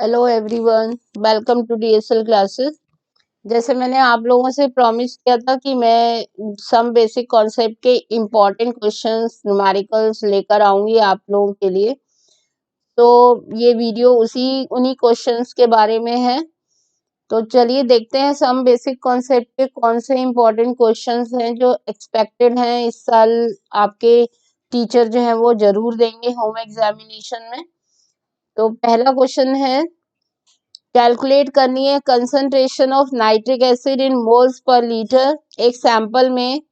Hello everyone, welcome to DSL classes. जैसे मैंने आप लोगों से प्रॉमिस किया था कि मैं सम बेसिक कॉन्सेप्ट के इम्पोर्टेंट क्वेश्चंस न्यूमेरिकल्स लेकर आऊंगी आप लोगों के लिए। तो ये वीडियो उन्हीं क्वेश्चंस के बारे में है। तो चलिए देखते हैं सम बेसिक कॉन्सेप्ट के कौन से इम्पोर्टेंट क्वेश्चंस हैं जो एक्सपेक्टेड हैं इस साल। आपके टीचर जो है वो जरूर देंगे होम एग्जामिनेशन में। तो पहला क्वेश्चन है, कैलकुलेट करनी है concentration of nitric acid in moles per litre एक सैंपल में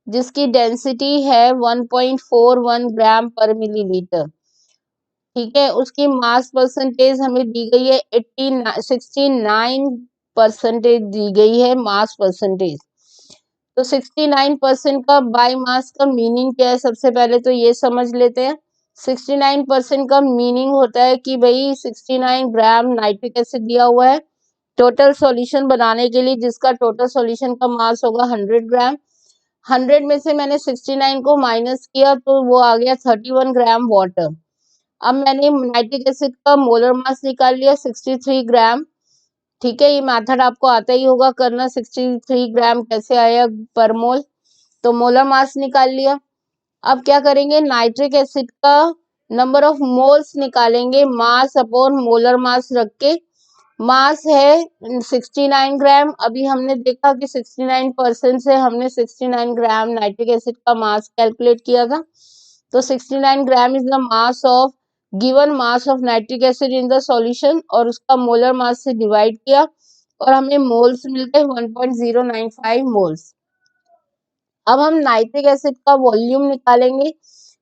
जिसकी डेंसिटी है 1.41 ग्राम पर मिलीलीटर। ठीक है, उसकी मास परसेंटेज हमें दी गई है 69% दी गई है मास परसेंटेज। तो 69% का बाय मास का मीनिंग क्या है, सबसे पहले तो ये समझ लेते हैं। 69% का मीनिंग होता है कि भाई 69 ग्राम नाइट्रिक एसिड दिया हुआ है टोटल सॉल्यूशन बनाने के लिए, जिसका टोटल सॉल्यूशन का मास होगा 100 ग्राम। 100 में से मैंने 69 को माइनस किया तो वो आ गया 31 ग्राम वाटर। अब मैंने नाइट्रिक एसिड का मोलर मास निकाल लिया 63 ग्राम। ठीक है, ये मेथड आपको आता ही होगा करना। 63 ग्राम कैसे आया पर मोल, तो मोलर मास निकाल लिया। अब क्या करेंगे, नाइट्रिक एसिड का नंबर ऑफ मोल्स निकालेंगे मास अपॉन मोलर मास रख के। मास है 69 ग्राम। अभी हमने देखा कि 69% से हमने 69 ग्राम नाइट्रिक एसिड का मास कैलकुलेट किया था। तो 69 gram is the mass of given mass of nitric acid in the solution, और उसका मोलर मास से डिवाइड किया और हमें मोल्स मिल गए 1.095 मोल्स। अब हम नाइट्रिक एसिड का वॉल्यूम निकालेंगे,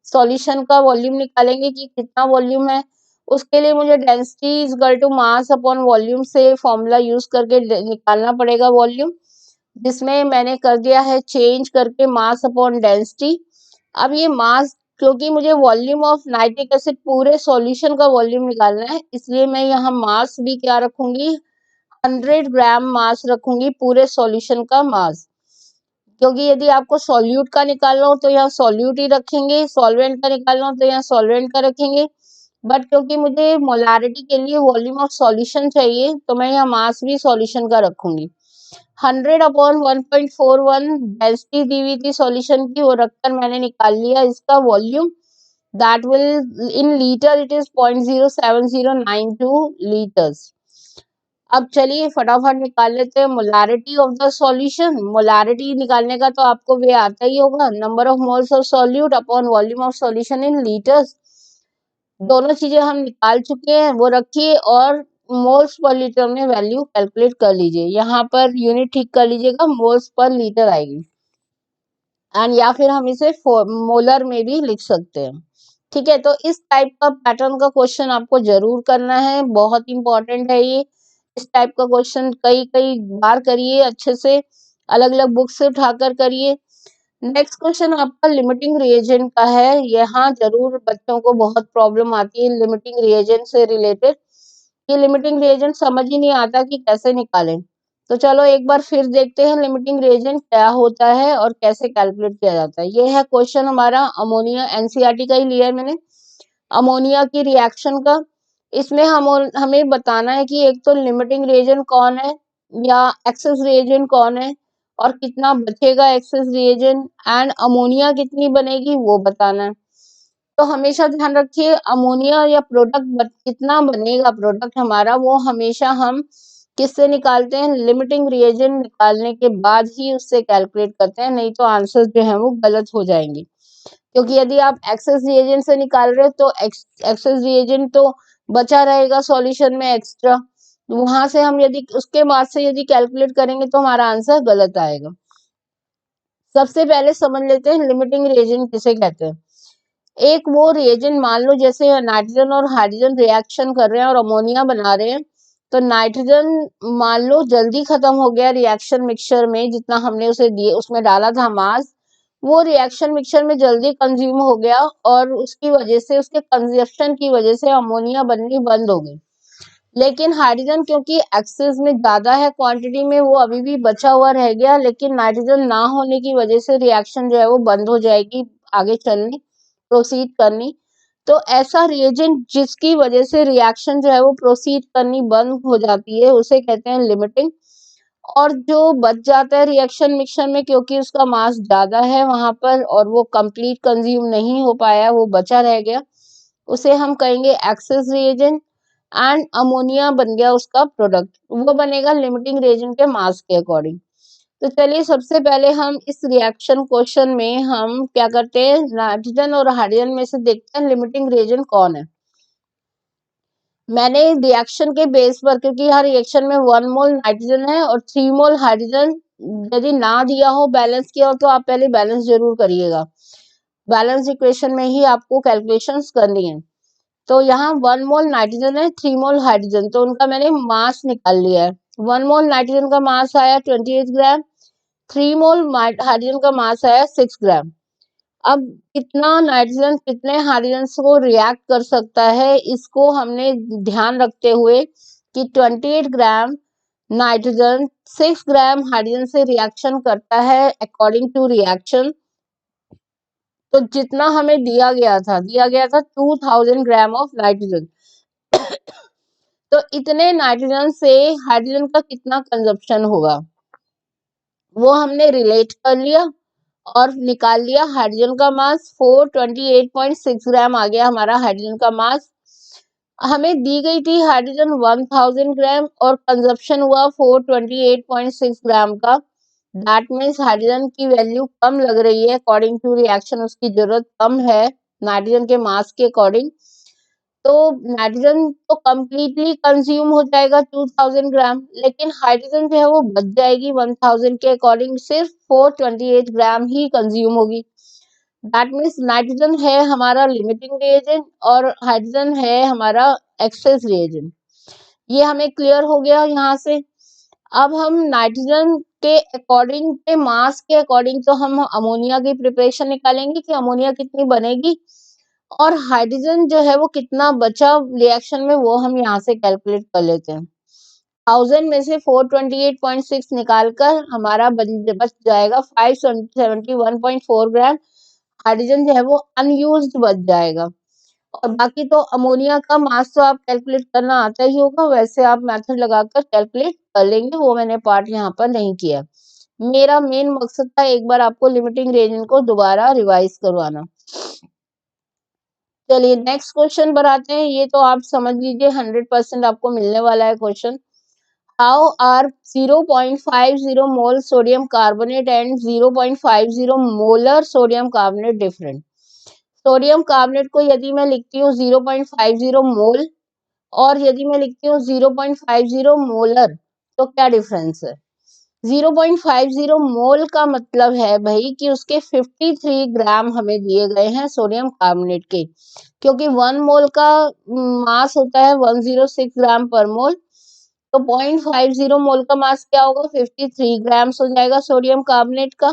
सॉल्यूशन का वॉल्यूम निकालेंगे कि कितना वॉल्यूम है। उसके लिए मुझे density is equal to mass upon volume से फॉर्मूला यूज करके निकालना पड़ेगा वॉल्यूम, जिसमें मैंने कर दिया है चेंज करके मास अपॉन डेंसिटी। अब ये मास, क्योंकि मुझे वॉल्यूम ऑफ नाइट्रिक एसिड पूरे सॉल्यूशन का वॉल्यूम निकालना है, इसलिए मैं यहाँ मास भी क्या रखूंगी, 100 ग्राम मास रखूंगी, पूरे सॉल्यूशन का मास। क्योंकि यदि आपको सॉल्यूट का निकालना हो तो यहाँ सॉल्यूट ही रखेंगे, सॉल्वेंट का निकालना हो तो यहाँ सॉल्वेंट का रखेंगे। बट क्योंकि मुझे मोलारिटी के लिए वॉल्यूम ऑफ सॉल्यूशन चाहिए तो मैं यहाँ मास भी सॉल्यूशन का रखूंगी। 100 अपॉन 1.41 डेंसिटी दी हुई थी सॉल्यूशन की, वो रखकर मैंने निकाल लिया इसका volume. That will in litre it is 0.07092 litres. अब चलिए फटाफट निकाल लेते हैं molarity of the solution. Molarity निकालने का तो आपको वे आता ही होगा, number of moles of solute upon volume of solution in litres. दोनों चीजें हम निकाल चुके हैं, वो रखिए और मोल्स पर लीटर में वैल्यू कैलकुलेट कर लीजिए। यहाँ पर यूनिट ठीक कर लीजिएगा, मोल्स पर लीटर आएगी। एंड या फिर हम इसे मोलर में भी लिख सकते हैं। ठीक है, तो इस टाइप का पैटर्न का क्वेश्चन आपको जरूर करना है, बहुत इंपॉर्टेंट है ये। इस टाइप का क्वेश्चन कई कई बार करिए अच्छे से, अलग अलग बुक से उठाकर करिए। नेक्स्ट क्वेश्चन आपका लिमिटिंग रिएजेंट का है। यहाँ जरूर बच्चों को बहुत प्रॉब्लम आती है लिमिटिंग रिएजेंट से रिलेटेड। ये लिमिटिंग रिएजेंट समझ ही नहीं आता कि कैसे निकालें। तो चलो एक बार फिर देखते हैं लिमिटिंग रिएजेंट क्या होता है और कैसे कैलकुलेट किया जाता है। ये है क्वेश्चन हमारा अमोनिया, एनसीईआरटी का ही लिया है मैंने, अमोनिया की रिएक्शन का। इसमें हमें बताना है कि एक तो लिमिटिंग रिएजेंट कौन है या एक्सेस रिएजेंट कौन है और कितना बचेगा एक्सेस रिएजेंट, एंड अमोनिया कितनी बनेगी वो बताना है। तो हमेशा ध्यान रखिए अमोनिया या प्रोडक्ट कितना बनेगा, प्रोडक्ट हमारा, वो हमेशा हम किससे निकालते हैं, लिमिटिंग रिएजेंट निकालने के बाद ही उससे कैलकुलेट करते हैं, नहीं तो आंसर जो है वो गलत हो जाएंगे। क्योंकि यदि आप एक्सेस रिएजेंट से निकाल रहे हो तो एक्सेस रिएजेंट तो बचा रहेगा सॉल्यूशन में एक्स्ट्रा, वहां से हम यदि उसके बाद से यदि कैलकुलेट करेंगे तो हमारा आंसर गलत आएगा। सबसे पहले समझ लेते हैं लिमिटिंग रिएजेंट किसे कहते हैं। एक वो रिएजेंट, मान लो जैसे नाइट्रोजन और हाइड्रोजन रिएक्शन कर रहे हैं और अमोनिया बना रहे हैं, तो नाइट्रोजन मान लो जल्दी खत्म हो गया रिएक्शन मिक्सचर में, जितना हमने उसे दिए उसमें डाला था मास, वो रिएक्शन मिक्सचर में जल्दी कंज्यूम हो गया और उसकी वजह से, उसके कंजप्शन की वजह से अमोनिया बननी बंद हो गई। लेकिन हाइड्रोजन क्योंकि एक्सेस में ज्यादा है क्वांटिटी में, वो अभी भी बचा हुआ रह गया, लेकिन नाइट्रोजन ना होने की वजह से रिएक्शन जो है वो बंद हो जाएगी आगे चलनी, प्रोसीड करनी। तो ऐसा रिएजेंट जिसकी वजह से रिएक्शन जो है वो प्रोसीड करनी बंद हो जाती है उसे कहते हैं लिमिटिंग। और जो बच जाता है रिएक्शन मिक्सचर में क्योंकि उसका मास ज़्यादा है वहाँ पर और वो कंप्लीट कंज्यूम नहीं हो पाया, वो बचा रह गया, उसे हम कहेंगे एक्सेस रिएजेंट। एंड अमोनिया बन गया उसका प्रोडक्ट, वो बनेगा लिमिटिंग रिएजेंट के मास के अकॉर्डिंग। तो चलिए सबसे पहले हम इस रिएक्शन क्वेश्चन में हम क्या करते हैं, नाइट्रोजन और हाइड्रोजन में से देखते हैं लिमिटिंग रिएजेंट कौन है। मैंने रिएक्शन के बेस पर, क्योंकि यहाँ रिएक्शन में 1 मोल नाइट्रोजन है और 3 मोल हाइड्रोजन, यदि ना दिया हो बैलेंस किया हो तो आप पहले बैलेंस जरूर करिएगा, बैलेंस इक्वेशन में ही आपको कैलकुलेशंस करनी है। तो यहाँ 1 मोल नाइट्रोजन है, 3 मोल हाइड्रोजन, तो उनका मैंने मास निकाल लिया है। 1 मोल नाइट्रोजन का मास आया 28 ग्राम, 3 मोल हाइड्रोजन का मास आया 6 ग्राम। अब कितना नाइट्रोजन कितने हाइड्रोजन को रिएक्ट कर सकता है, इसको हमने ध्यान रखते हुए कि 28 ग्राम नाइट्रोजन 6 ग्राम हाइड्रोजन से रिएक्शन करता है अकॉर्डिंग टू रिएक्शन। तो जितना हमें दिया गया था 2000 ग्राम ऑफ नाइट्रोजन। तो इतने नाइट्रोजन से हाइड्रोजन का कितना कंजप्शन होगा वो हमने रिलेट कर लिया और निकाल लिया। हाइड्रोजन का मास 428.6 ग्राम आ गया हमारा हाइड्रोजन का मास। हमें दी गई थी हाइड्रोजन 1000 ग्राम और कंजप्शन हुआ 428.6 ग्राम का। दैट मीन्स हाइड्रोजन की वैल्यू कम लग रही है, अकॉर्डिंग टू रिएक्शन उसकी जरूरत कम है नाइट्रोजन के मास के अकॉर्डिंग। तो नाइट्रोजन तो कंप्लीटली कंज्यूम हो जाएगा 2000 ग्राम, लेकिन हाइड्रोजन जो है वो बच जाएगी 1000 के अकॉर्डिंग, सिर्फ 428 ग्राम ही कंज्यूम होगी। दैट मीन्स नाइट्रोजन है हमारा लिमिटिंग रिएजेंट और हाइड्रोजन है हमारा एक्सेस रिएजेंट। ये हमें क्लियर हो गया यहाँ से। अब हम नाइट्रोजन के अकॉर्डिंग के मास के अकॉर्डिंग तो हम अमोनिया की प्रिपरेशन निकालेंगे कि अमोनिया कितनी बनेगी, और हाइड्रोजन जो है वो कितना बचा रिएक्शन में वो हम यहाँ से कैलकुलेट कर लेते हैं। 1000 में से 428.6 निकालकर हमारा बच जाएगा 571.4 ग्राम। हाइड्रोजन जो है वो अनयूज्ड बच जाएगा। और बाकी तो अमोनिया का मास तो आप कैलकुलेट करना आता ही होगा, वैसे आप मेथड लगाकर कैलकुलेट कर लेंगे, वो मैंने पार्ट यहाँ पर नहीं किया। मेरा मेन मकसद था एक बार आपको लिमिटिंग रेंज को दोबारा रिवाइज करवाना। चलिए नेक्स्ट क्वेश्चन पर आते हैं। ये तो आप समझ लीजिए 100% आपको मिलने वाला है question. How are 0.50 mole sodium carbonate and 0.50 molar sodium carbonate different. Sodium carbonate को यदि मैं लिखती हूँ 0.50 मोल और यदि मैं लिखती हूँ 0.50 मोलर, तो क्या डिफरेंस है? 0.50 मोल का मतलब है भाई कि उसके 53 ग्राम हमें दिए गए हैं सोडियम कार्बोनेट के, क्योंकि 1 मोल का मास होता है 106 ग्राम पर मोल। तो 0.50 मोल का मास क्या होगा, 53 ग्राम्स हो जाएगा सोडियम कार्बोनेट का।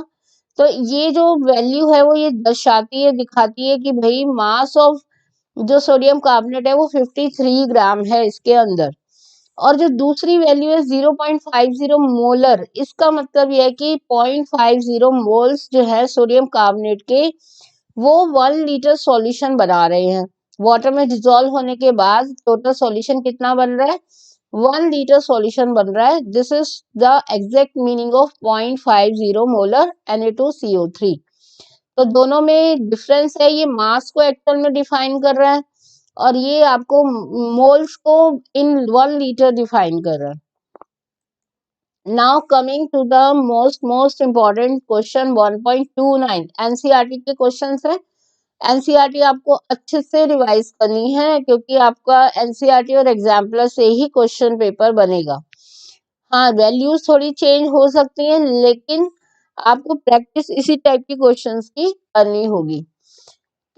तो ये जो वैल्यू है वो ये दर्शाती है, दिखाती है कि भाई मास ऑफ जो सोडियम कार्बोनेट है वो 53 ग्राम है इसके अंदर। और जो दूसरी वैल्यू है 0.50 मोलर, इसका मतलब यह है कि 0.50 मोल्स जो है सोडियम कार्बोनेट के वो 1 लीटर सॉल्यूशन बना रहे हैं। वाटर में डिसॉल्व होने के बाद टोटल सॉल्यूशन कितना बन रहा है, 1 लीटर सॉल्यूशन बन रहा है। This is the exact meaning of 0.50 molar Na2CO3। तो दोनों में डिफरेंस है, ये मास को एक्चुअल में डिफाइन कर रहा है और ये आपको मोल्स को इन 1 लीटर डिफाइन कर रहा है। Now coming to the most important question 1.29 NCERT के क्वेश्चंस है। एनसीईआरटी आपको अच्छे से रिवाइज करनी है क्योंकि आपका एनसीईआरटी और एग्जाम्पलर से ही क्वेश्चन पेपर बनेगा। हाँ, वैल्यूज थोड़ी चेंज हो सकती हैं लेकिन आपको प्रैक्टिस इसी टाइप की क्वेश्चंस की करनी होगी।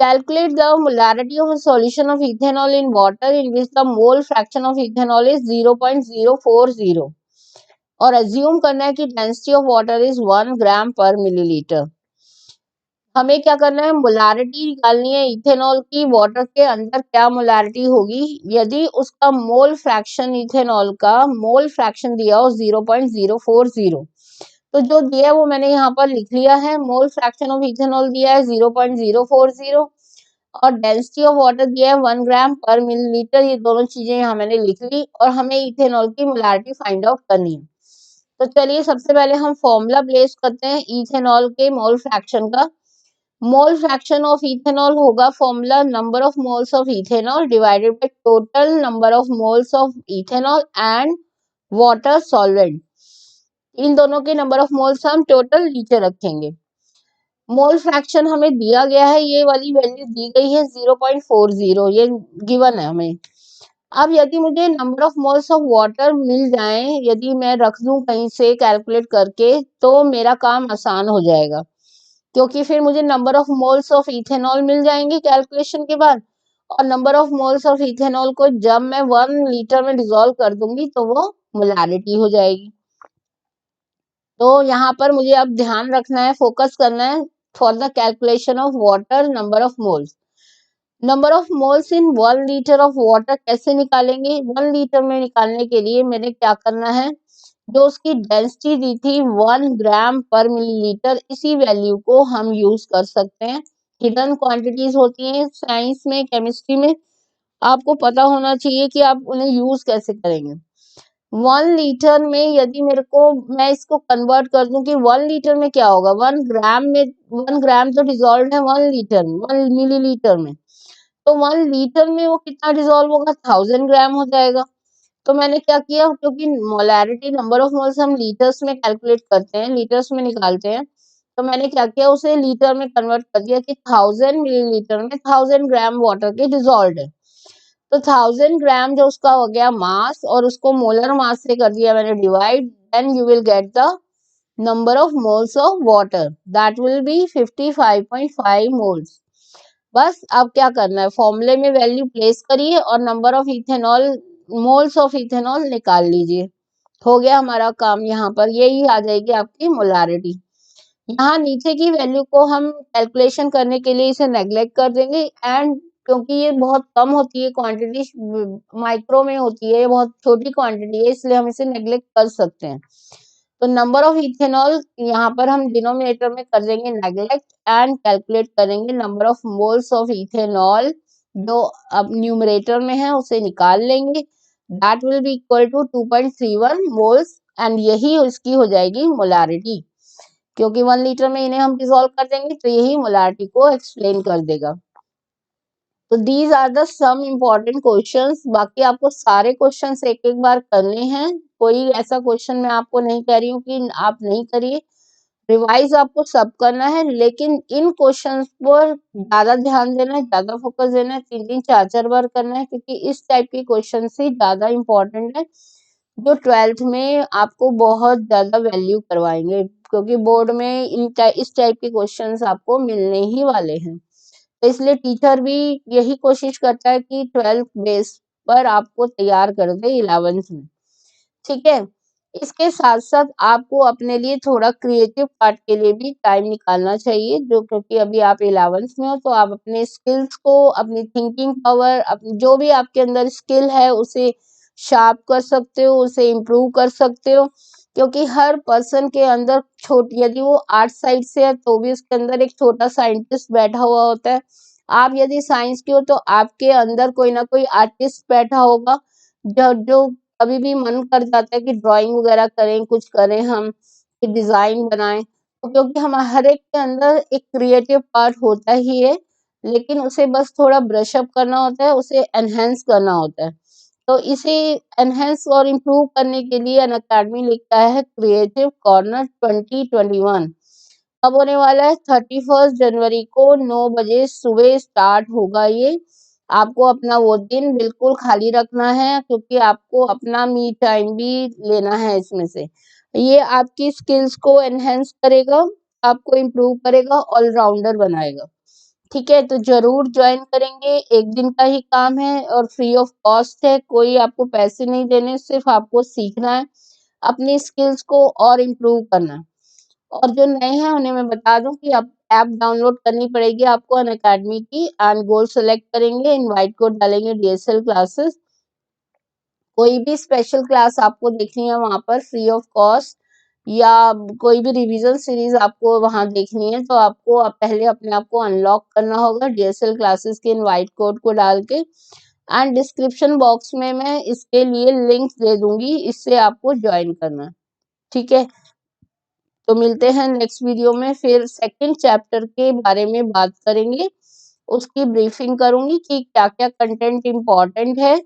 Calculate the molarity of a solution of ethanol in water in which the mole fraction of ethanol is 0.040 और assume करना है कि density of water is 1 ग्राम पर मिलीलीटर। हमें क्या करना है, मोलारिटी निकालनी है इथेनॉल की, वाटर के अंदर क्या मोलारिटी होगी यदि उसका मोल फ्रैक्शन, इथेनॉल का मोल फ्रैक्शन दिया हो 0.040। तो जो दिया है वो मैंने यहाँ पर लिख लिया है, मोल फ्रैक्शन ऑफ इथेनॉल दिया है 0.040 और डेंसिटी ऑफ वाटर दिया है 1 ग्राम पर मिलीलीटर। ये दोनों चीजें यहाँ मैंने लिख ली और हमें इथेनॉल की मोलारिटी फाइंड आउट करनी है। तो चलिए सबसे पहले हम फॉर्मूला प्लेस करते हैं इथेनॉल के मोल फ्रैक्शन का। मोल फ्रैक्शन ऑफ इथेनॉल होगा formula number of moles of ethanol divided by total number of moles of ethanol and water solvent. इन दोनों के नंबर ऑफ मोल्स हम टोटल नीचे रखेंगे। मोल फ्रैक्शन हमें दिया गया है, ये वाली वैल्यू दी गई है 0.40, ये गिवन है हमें। अब यदि मुझे number of moles of water मिल जाए, यदि मैं रख दूं कहीं से कैलकुलेट करके, तो मेरा काम आसान हो जाएगा, क्योंकि फिर मुझे number of moles of ethanol मिल जाएंगे कैलकुलेशन के बाद, और number of moles of ethanol को जब मैं 1 लीटर में डिसॉल्व कर दूंगी तो वो मोलारिटी हो जाएगी। तो यहाँ पर मुझे अब ध्यान रखना है, फोकस करना है for the calculation of water number of moles. Number of moles in 1 litre of water कैसे निकालेंगे? 1 लीटर में निकालने के लिए मैंने क्या करना है, जो उसकी डेंसिटी दी थी 1 ग्राम पर मिलीलीटर, इसी वैल्यू को हम यूज कर सकते हैं। हिडन क्वांटिटीज होती हैं साइंस में, केमिस्ट्री में, आपको पता होना चाहिए कि आप उन्हें यूज कैसे करेंगे। 1 लीटर में यदि मेरे को, मैं इसको कन्वर्ट कर दूं कि 1 लीटर में क्या होगा, 1 ग्राम में, 1 ग्राम तो डिजोल्व है 1 लीटर में, 1 मिलीलीटर में, तो 1 लीटर में वो कितना डिजोल्व होगा, 1000 ग्राम हो जाएगा। तो मैंने क्या किया, क्योंकि मोलैरिटी नंबर ऑफ मोल्स हम लीटर्स में कैलकुलेट करते हैं, लीटर्स में निकालते हैं, तो मैंने क्या किया, उसे लीटर में कन्वर्ट कर दिया कि 1000 मिलीलीटर में 1000 ग्राम वाटर के डिजोल्व है। तो 1000 ग्राम जो उसका हो गया मास, और उसको मोलर मास से कर दिया मैंने divide, then you will get the number of moles of water, that will be 55.5 moles. बस अब क्या करना है, फॉर्मूले में वैल्यू प्लेस करिए और number of ethanol, moles of ethanol निकाल लीजिए। हो गया हमारा काम, यहाँ पर यही आ जाएगी आपकी मोलारिटी। यहाँ नीचे की वैल्यू को हम कैलकुलेशन करने के लिए इसे नेग्लेक्ट कर देंगे, एंड क्योंकि ये बहुत कम होती है क्वांटिटी, माइक्रो में होती है, ये बहुत छोटी क्वांटिटी है, इसलिए हम इसे नेग्लेक्ट कर सकते हैं। तो नंबर ऑफ इथेनॉल यहाँ पर हम डिनोमिनेटर में कर देंगे नेग्लेक्ट, एंड कैलकुलेट करेंगे number of moles of ethanol, जो अब न्यूमरेटर में है उसे निकाल लेंगे, that will be equal to 2.31 moles, and यही इसकी हो जाएगी मोलारिटी, क्योंकि 1 लीटर में इन्हें हम डिसॉल्व कर देंगे तो यही मोलारिटी को एक्सप्लेन कर देगा। तो these are the some important questions. बाकी आपको सारे क्वेश्चंस एक एक बार करने हैं, कोई ऐसा क्वेश्चन मैं आपको नहीं कह रही हूँ कि आप नहीं करिए, रिवाइज आपको सब करना है, लेकिन इन क्वेश्चंस पर ज्यादा ध्यान देना है, ज्यादा फोकस देना है, 3-3 4-4 बार करना है, क्योंकि इस टाइप के क्वेश्चन ही ज्यादा इंपॉर्टेंट है, जो 12th में आपको बहुत ज्यादा वैल्यू करवाएंगे, क्योंकि बोर्ड में इस टाइप के क्वेश्चंस आपको मिलने ही वाले हैं। तो इसलिए टीचर भी यही कोशिश करता है कि 12th बेस पर आपको तैयार कर दे 11th में, ठीक है। इसके साथ साथ आपको अपने लिए थोड़ा क्रिएटिव पार्ट के लिए भी टाइम निकालना चाहिए, जो क्योंकि अभी आप 11th में हो, तो आप अपने स्किल्स को, अपनी थिंकिंग पावर, अपनी जो भी आपके अंदर स्किल है उसे शार्प कर सकते हो, उसे इम्प्रूव कर सकते हो, क्योंकि हर पर्सन के अंदर छोटी, यदि वो आर्ट साइड से है तो भी उसके अंदर एक छोटा साइंटिस्ट बैठा हुआ होता है। आप यदि साइंस के हो तो आपके अंदर कोई ना कोई आर्टिस्ट बैठा होगा, जो जो कभी भी मन कर जाता है कि ड्राइंग वगैरह करें, कुछ करें हम, कि डिजाइन बनाएं, तो क्योंकि हम हर एक के अंदर एक क्रिएटिव पार्ट होता ही है, लेकिन उसे बस थोड़ा ब्रश अप करना होता है, उसे एनहेंस करना होता है। तो इसे एनहेंस और इम्प्रूव करने के लिए अनअकैडमी लिखता है क्रिएटिव कॉर्नर 2021। अब होने वाला है 31 जनवरी को 9 बजे सुबह स्टार्ट होगा ये। आपको अपना वो दिन बिल्कुल खाली रखना है, क्योंकि आपको अपना मी टाइम भी लेना है इसमें से। ये आपकी स्किल्स को एनहेंस करेगा, आपको इम्प्रूव करेगा, ऑलराउंडर बनाएगा, ठीक है। तो जरूर ज्वाइन करेंगे, एक दिन का ही काम है और फ्री ऑफ कॉस्ट है, कोई आपको पैसे नहीं देने, सिर्फ आपको सीखना है, अपनी स्किल्स को और इम्प्रूव करना है। और जो नए हैं उन्हें मैं बता दूं कि आप ऐप डाउनलोड करनी पड़ेगी आपको अनअकैडमी की, एंड गोल सेलेक्ट करेंगे, इनवाइट कोड डालेंगे DSL क्लासेस, कोई भी स्पेशल क्लास आपको देखनी है वहां पर फ्री ऑफ कॉस्ट, या कोई भी रिवीजन सीरीज आपको वहां देखनी है, तो आपको पहले अपने आप को अनलॉक करना होगा DSL क्लासेस के इनवाइट कोड को डाल के। एंड डिस्क्रिप्शन बॉक्स में मैं इसके लिए लिंक दे दूंगी, इससे आपको ज्वाइन करना है। ठीक है, तो मिलते हैं नेक्स्ट वीडियो में, फिर सेकंड चैप्टर के बारे में बात करेंगे। उसकी ब्रीफिंग करूंगी कि क्या क्या कंटेंट इम्पोर्टेंट है,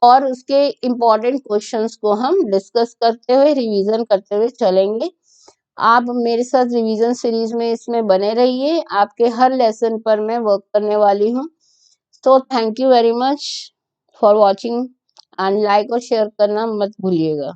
और उसके इम्पोर्टेंट क्वेश्चंस को हम डिस्कस करते हुए, रिवीजन करते हुए चलेंगे। आप मेरे साथ रिवीजन सीरीज में इसमें बने रहिए, आपके हर लेसन पर मैं वर्क करने वाली हूँ। तो thank you very much for watching, and like और शेयर करना मत भूलिएगा।